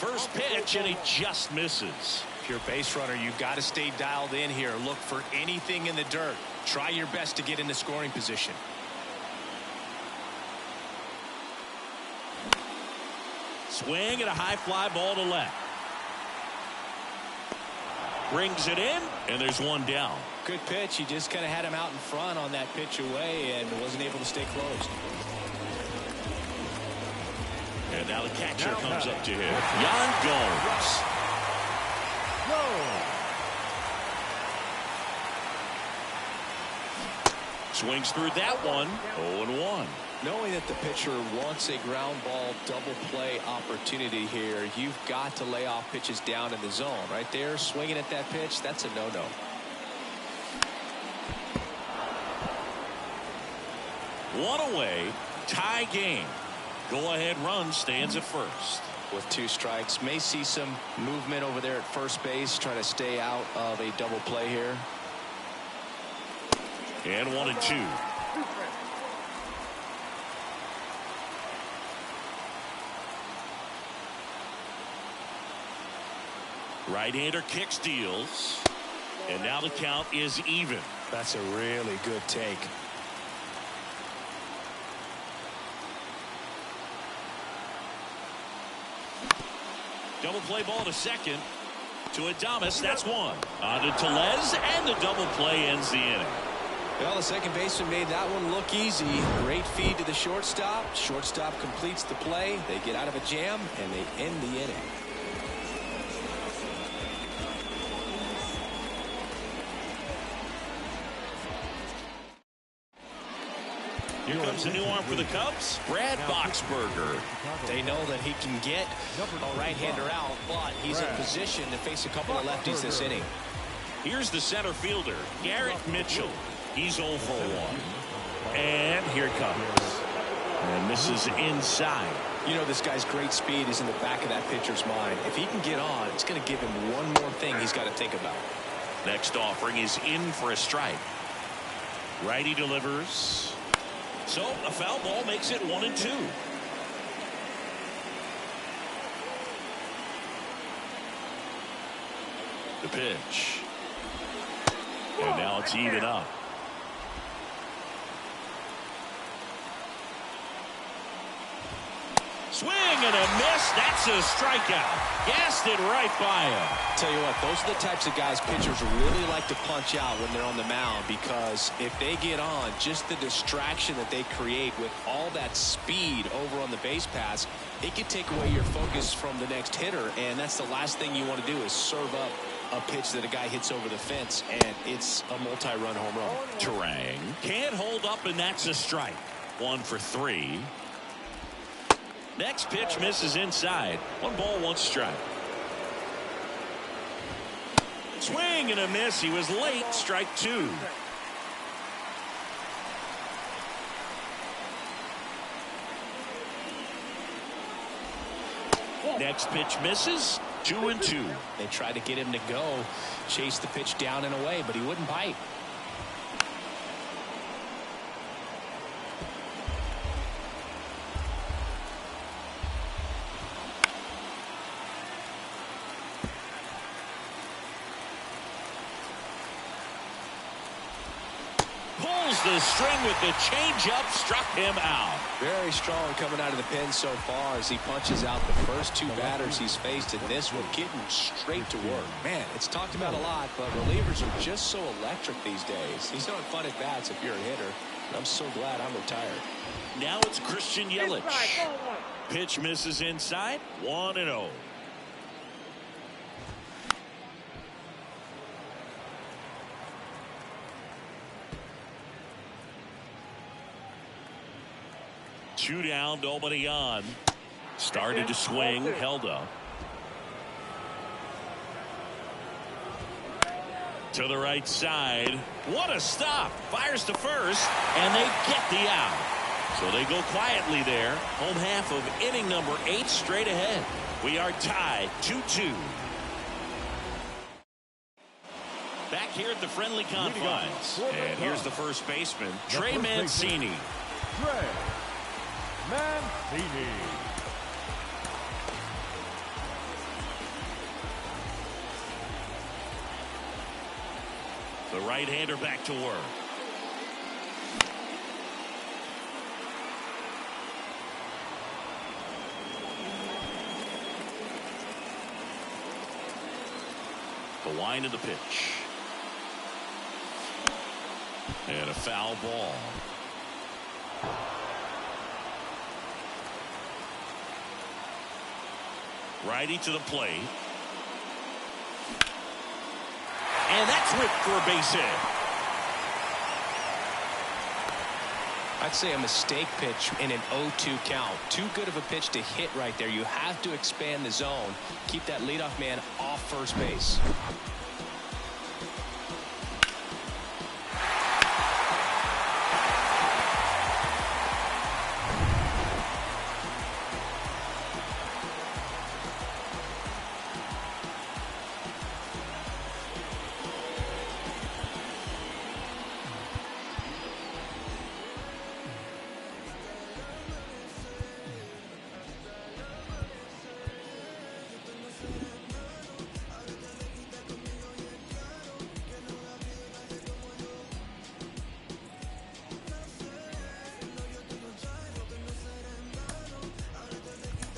First pitch, and he just misses. If you're a base runner, you've got to stay dialed in here. Look for anything in the dirt. Try your best to get in the scoring position. Swing and a high fly ball to left. Rings it in, and there's one down. Good pitch. He just kind of had him out in front on that pitch away and wasn't able to stay closed. And now the catcher comes up to him. Yan Gomes. Swings through that one. 0-1. Knowing that the pitcher wants a ground ball double play opportunity here, you've got to lay off pitches down in the zone. Right there, swinging at that pitch, that's a no-no. One away, tie game. Go-ahead run stands at first. With 2 strikes, may see some movement over there at first base, trying to stay out of a double play here. And 1-2. Right-hander kicks, deals. And now the count is even. That's a really good take. Double play ball to second. To Adames, that's one. On to Tellez, and the double play ends the inning. Well, the second baseman made that one look easy. Great feed to the shortstop. Shortstop completes the play. They get out of a jam, and they end the inning. Here comes a new arm for the Cubs, Brad Boxberger. They know that he can get a right-hander out, but he's in position to face a couple of lefties this inning. Here's the center fielder, Garrett Mitchell. He's 0 for 1. And here it comes. And this is inside. You know, this guy's great speed is in the back of that pitcher's mind. If he can get on, it's going to give him one more thing he's got to think about. Next offering is in for a strike. Righty delivers. So a foul ball makes it 1-2. The pitch. And now it's even up. Swing and a miss. That's a strikeout. Gassed it right by him. Tell you what, those are the types of guys pitchers really like to punch out when they're on the mound, because if they get on, just the distraction that they create with all that speed over on the base pass, it can take away your focus from the next hitter, and that's the last thing you want to do is serve up a pitch that a guy hits over the fence, and it's a multi-run home run. Terang can't hold up, and that's a strike. 1 for 3. Next pitch misses inside. 1 ball, 1 strike. Swing and a miss. He was late. Strike 2. Next pitch misses. 2-2. They tried to get him to go, chase the pitch down and away, but he wouldn't bite. The string with the changeup, struck him out. Very strong coming out of the pen so far as he punches out the first 2 batters he's faced in this one, getting straight to work. Man, it's talked about a lot, but relievers are just so electric these days. These aren't fun at bats if you're a hitter. I'm so glad I'm retired. Now it's Christian Yelich. Pitch misses inside. 1-0. Two down, nobody on. Started to swing, held up. To the right side. What a stop. Fires to first, and they get the out. So they go quietly there. Home half of inning number 8 straight ahead. We are tied 2-2. Back here at the friendly confines. And here's the first baseman, Trey Mancini. Mancini. The right-hander back to work. The wind of the pitch. And a foul ball. Righty to the plate. And that's ripped for a base hit. I'd say a mistake pitch in an 0-2 count. Too good of a pitch to hit right there. You have to expand the zone. Keep that leadoff man off first base.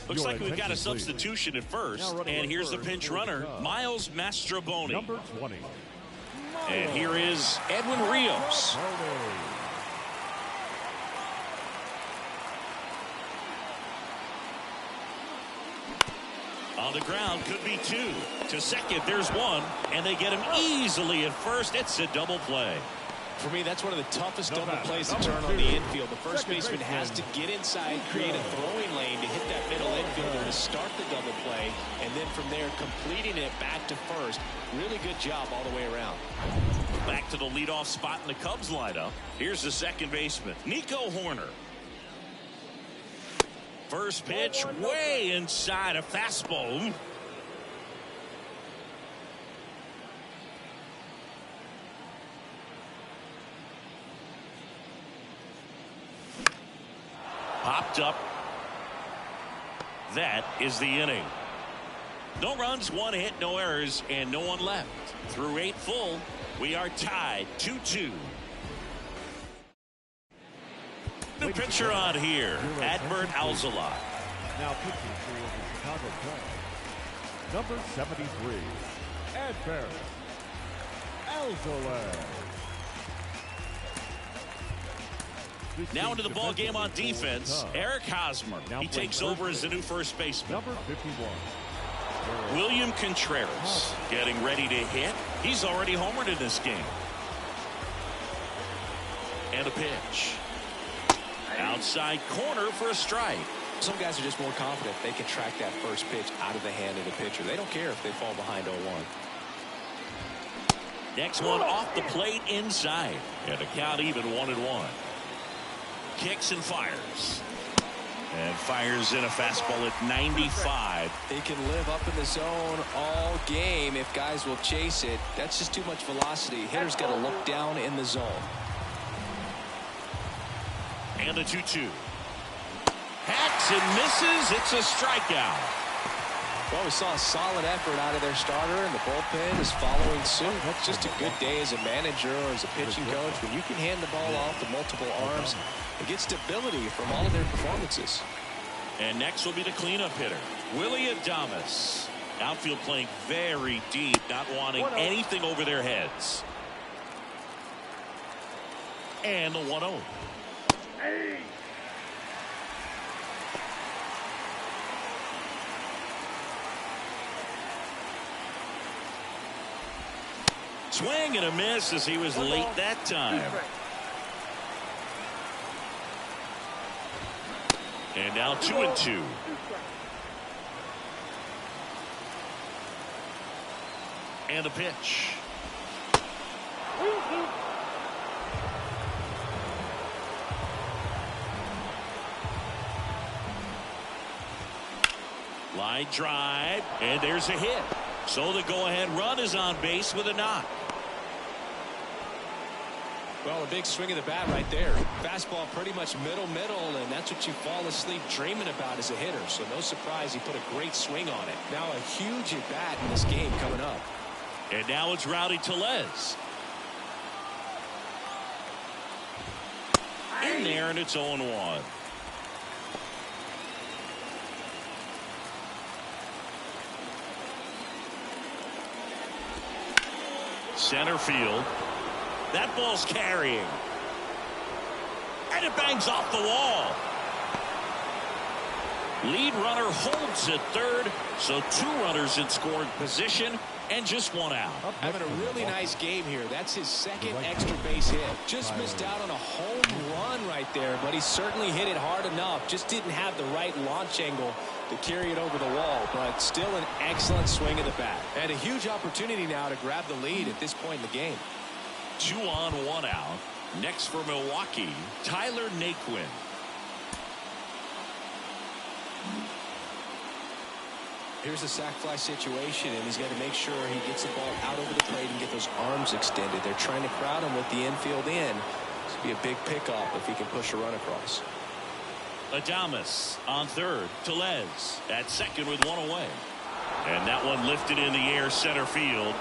Looks like we've got a substitution at first, and here's the pinch runner, Miles Mastroboni. Number 20. And here is Edwin Rios. On the ground, could be 2. To second, there's 1, and they get him easily at first. It's a double play. For me, that's one of the toughest double plays to turn on the infield. The first baseman has to get inside, create a throwing lane to hit that middle infielder to start the double play, and then from there, completing it back to first. Really good job all the way around. Back to the leadoff spot in the Cubs lineup. Here's the second baseman, Nico Horner. First pitch, way inside, a fastball. Popped up. That is the inning. No runs, 1 hit, no errors, and no one left. Through 8 full, we are tied 2-2. New pitcher on here, Adbert Alzolay. Now pitching for the Chicago Cubs, number 73, Adbert Alzolay. Now into the ball game on defense, Eric Hosmer. He takes over as the new first baseman. Number 51. William Contreras getting ready to hit. He's already homered in this game. And a pitch. Outside corner for a strike. Some guys are just more confident they can track that first pitch out of the hand of the pitcher. They don't care if they fall behind 0-1. Next one off the plate inside. And the count even 1-1. Kicks and fires. And fires in a fastball at 95. He can live up in the zone all game if guys will chase it. That's just too much velocity. Hitter's got to look down in the zone. And a 2-2. Hacks and misses. It's a strikeout. Well, we saw a solid effort out of their starter, and the bullpen is following suit. It's just a good day as a manager or as a pitching coach when you can hand the ball off to multiple arms and get stability from all of their performances. And next will be the cleanup hitter, Willie Adames. Outfield playing very deep, not wanting anything over their heads. And the 1-0. Swing and a miss as he was late that time. And now 2-2. And a pitch. Line drive, and there's a hit. So the go-ahead run is on base with a knock. Well, a big swing of the bat right there. Fastball pretty much middle, and that's what you fall asleep dreaming about as a hitter. So no surprise he put a great swing on it. Now a huge at-bat in this game coming up. And now it's Rowdy Tellez. In there, and it's 0-1. Center field. That ball's carrying. And it bangs off the wall. Lead runner holds at third. So 2 runners in scoring position and just 1 out. Having a really nice game here. That's his second extra base hit. Just missed out on a home run right there, but he certainly hit it hard enough. Just didn't have the right launch angle to carry it over the wall, but still an excellent swing of the bat. And a huge opportunity now to grab the lead at this point in the game. 2 on, 1 out. Next for Milwaukee, Tyler Naquin. Here's the sac fly situation, and he's got to make sure he gets the ball out over the plate and get those arms extended. They're trying to crowd him with the infield in. This would be a big pickoff if he can push a run across. Adames on third. Tellez at second with 1 away. And that one lifted in the air center field.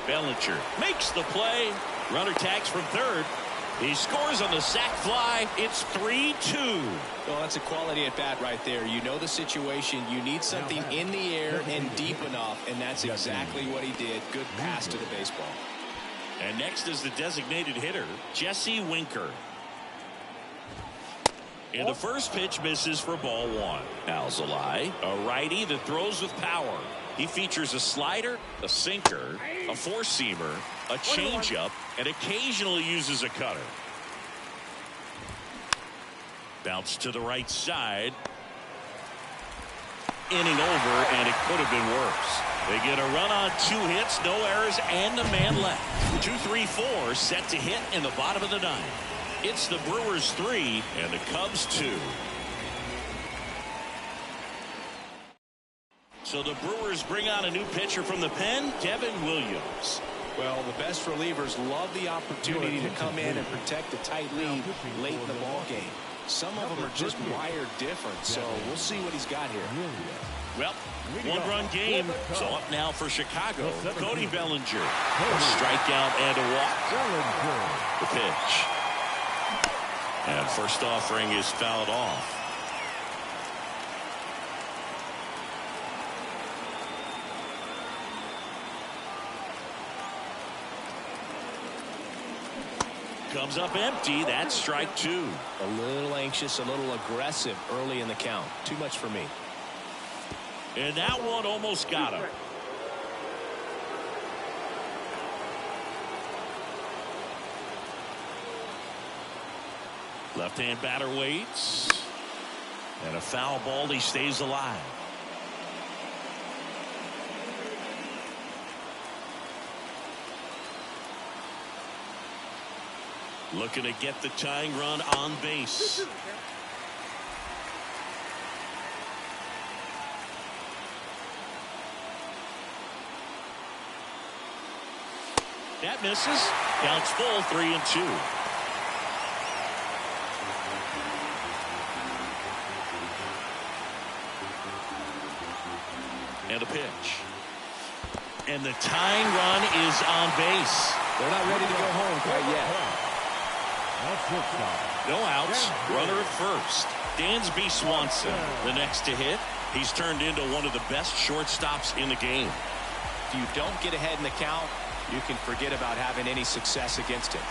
Bellinger makes the play. Runner tags from third. He scores on the sac fly. It's 3-2. Well, that's a quality at bat right there. You know the situation. You need something in the air and deep enough, and that's exactly what he did. Good pass to the baseball. And next is the designated hitter, Jesse Winker. And the first pitch misses for ball 1. Alzolay, a righty that throws with power. He features a slider, a sinker, a four-seamer, a changeup, and occasionally uses a cutter. Bounce to the right side. Inning over, and it could have been worse. They get a run on 2 hits, no errors, and a man left. 2-3-4 set to hit in the bottom of the 9th. It's the Brewers 3 and the Cubs 2. So the Brewers bring on a new pitcher from the pen, Devin Williams. Well, the best relievers love the opportunity to come in and protect a tight lead late in the ball game. Some of them are just wired different, so we'll see what he's got here. Well, 1-run game. So up now for Chicago, Cody Bellinger. A strikeout and a walk. The pitch. And first offering is fouled off. comes up empty. That's strike two. A little anxious, a little aggressive early in the count. Too much for me. And that one almost got him. Left-hand batter waits. And a foul ball. He stays alive. Looking to get the tying run on base. That misses. Counts full, 3-2. And a pitch. And the tying run is on base. They're not ready to go home quite yet. No outs. Runner at first. Dansby Swanson, the next to hit. He's turned into one of the best shortstops in the game. If you don't get ahead in the count, you can forget about having any success against him.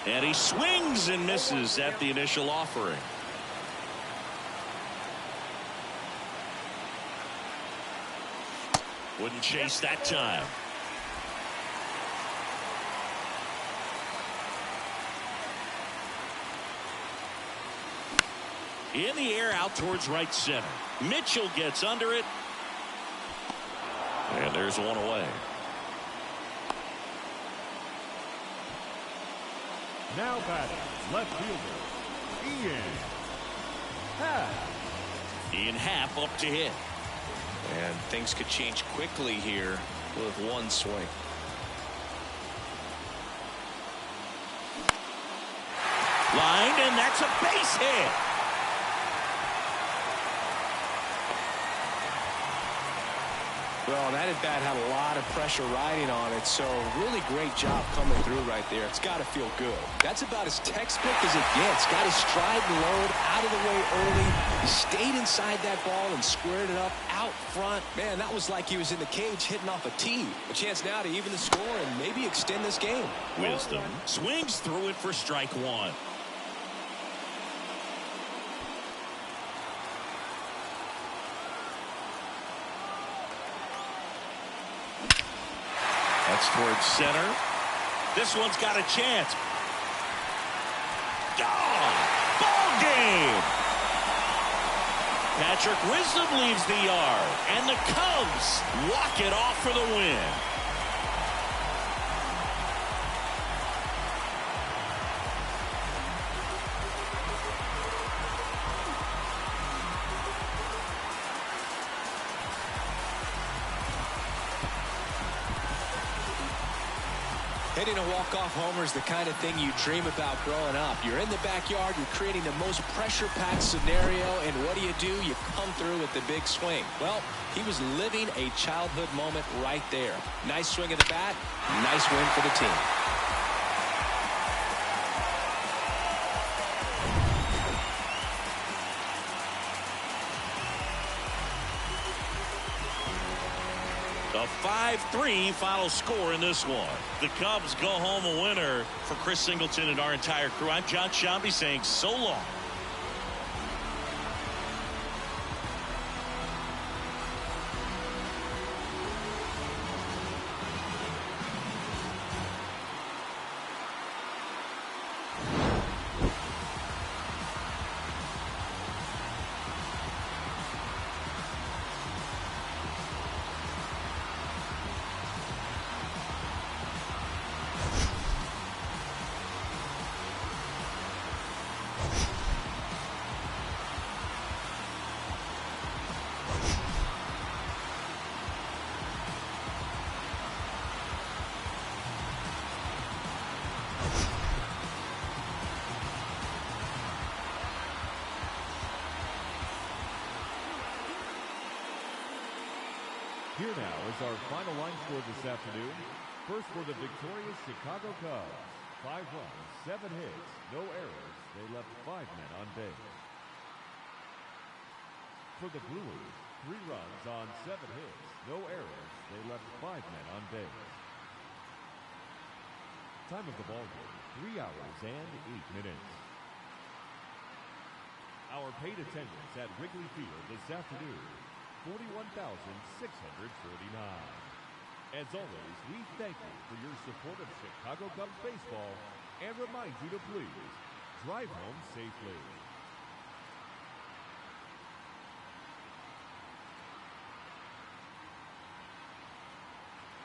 And he swings and misses at the initial offering. Wouldn't chase that time. In the air out towards right center. Mitchell gets under it. And there's one away. Now batting, left fielder, Ian Happ. Ian Happ up to hit. And things could change quickly here with one swing. Line, and that's a base hit. Well, that at bat had a lot of pressure riding on it, so really great job coming through right there. It's got to feel good. That's about as textbook as it gets. Got his stride and load out of the way early. He stayed inside that ball and squared it up out front. Man, that was like he was in the cage hitting off a tee. A chance now to even the score and maybe extend this game. Wisdom swings through it for strike one. That's towards center. This one's got a chance. Ball game. Patrick Wisdom leaves the yard, and the Cubs walk it off for the win. Hitting a walk-off homer is the kind of thing you dream about growing up. You're in the backyard, you're creating the most pressure-packed scenario, and what do? You come through with the big swing. Well, he was living a childhood moment right there. Nice swing of the bat, nice win for the team. A 5-3 final score in this one. The Cubs go home a winner. For Chris Singleton and our entire crew, I'm John Shambi saying so long. Here now is our final line score this afternoon. First for the victorious Chicago Cubs. 5 runs, 7 hits, no errors. They left 5 men on base. For the Brewers, 3 runs on 7 hits, no errors. They left 5 men on base. Time of the ball game, 3 hours and 8 minutes. Our paid attendance at Wrigley Field this afternoon, 41,649. As always, we thank you for your support of Chicago Cubs baseball and remind you to please drive home safely.